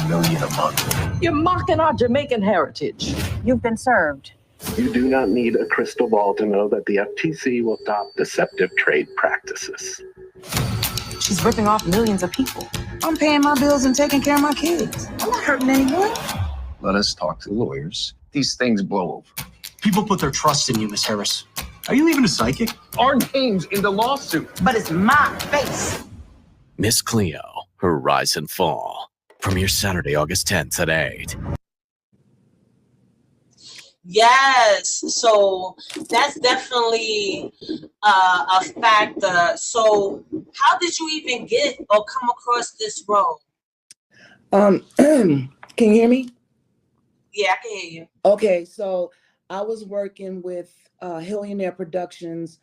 million a month. You're mocking our Jamaican heritage. You've been served. You do not need a crystal ball to know that the FTC will stop deceptive trade practices. She's ripping off millions of people. I'm paying my bills and taking care of my kids. I'm not hurting anyone. Let us talk to lawyers. These things blow over. People put their trust in you, Miss Harris. Are you even a psychic? Our name's in the lawsuit. But it's my face. Miss Cleo, Her Rise and Fall. Premiere Saturday, August 10th at 8. Yes, so that's definitely a factor. So how did you even get or come across this role? Can you hear me? Yeah, I can hear you. Okay, so I was working with Hillionaire Productions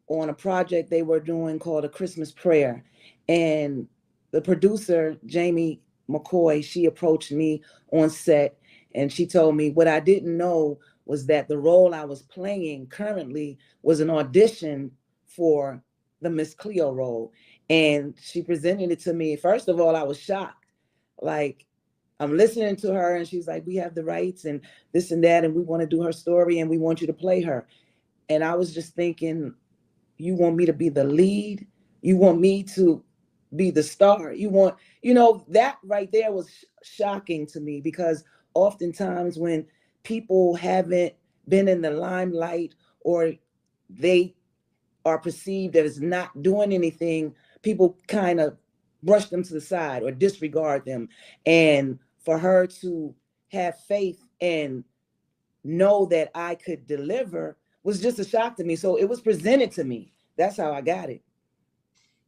on a project they were doing called A Christmas Prayer. And the producer, Jamie McCoy, she approached me on set and she told me what I didn't know was that the role I was playing currently was an audition for the Miss Cleo role. And she presented it to me. First of all, I was shocked. Like, I'm listening to her and she's like, we have the rights and this and that, and we want to do her story and we want you to play her. And I was just thinking, you want me to be the lead? You want me to be the star? You want, that right there was shocking to me, because oftentimes when people haven't been in the limelight or they are perceived as not doing anything, people kind of brush them to the side or disregard them. And for her to have faith and know that I could deliver was just a shock to me. So it was presented to me. That's how I got it.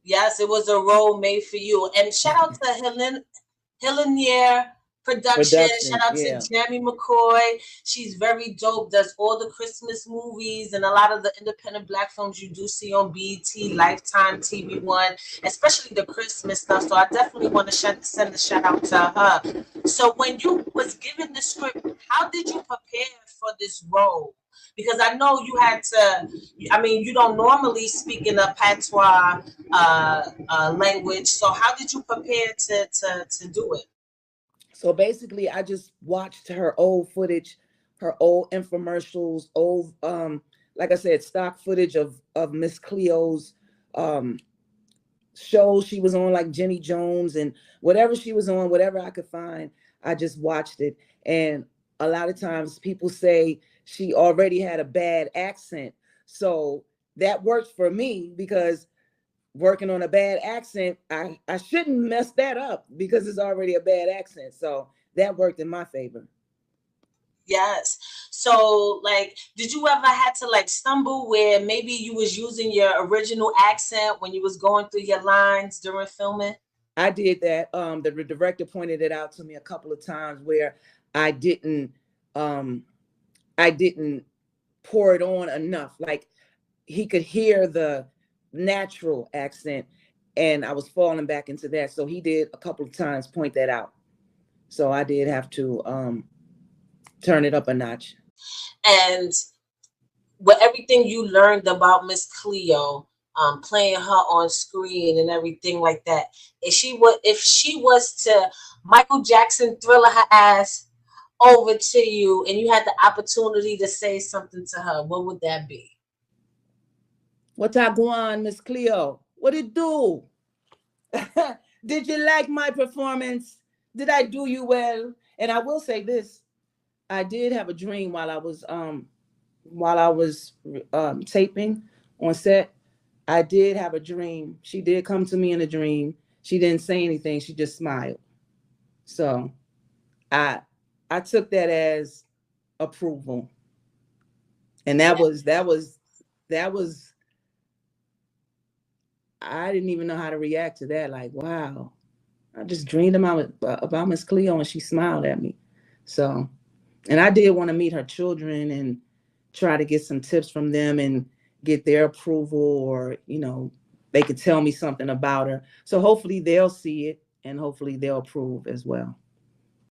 Yes, it was a role made for you. And shout out to Hillionaire Production. Shout out to Jamie McCoy. She's very dope, does all the Christmas movies and a lot of the independent Black films you do see on BET, Lifetime, TV One, especially the Christmas stuff. So I definitely want to send a shout out to her. So when you was given the script, how did you prepare for this role? Because I know you had to, you don't normally speak in a patois language. So how did you prepare to do it? So basically, I just watched her old footage, her old infomercials, old, like I said, stock footage of Miss Cleo's shows she was on, like Jenny Jones and whatever she was on, whatever I could find, I just watched it. And a lot of times people say she already had a bad accent. So that worked for me, because working on a bad accent, I shouldn't mess that up because it's already a bad accent. So that worked in my favor. Yes. So did you ever had to stumble where maybe you was using your original accent when you was going through your lines during filming? I did that. The director pointed it out to me a couple of times where I didn't pour it on enough. Like, he could hear the natural accent and I was falling back into that. So he did a couple of times point that out. So I did have to turn it up a notch. And with everything you learned about Miss Cleo, playing her on screen and everything like that, if she was to Michael Jackson Thriller her ass over to you and you had the opportunity to say something to her, what would that be? What I go on, Miss Cleo? What it do? Did you like my performance? Did I do you well? And I will say this: I did have a dream while I was taping on set. I did have a dream. She did come to me in a dream. She didn't say anything. She just smiled. So I took that as approval, and that was. I didn't even know how to react to that. Like, wow, I just dreamed about Miss Cleo and she smiled at me. So, and I did want to meet her children and try to get some tips from them and get their approval, or, they could tell me something about her. So hopefully they'll see it and hopefully they'll approve as well.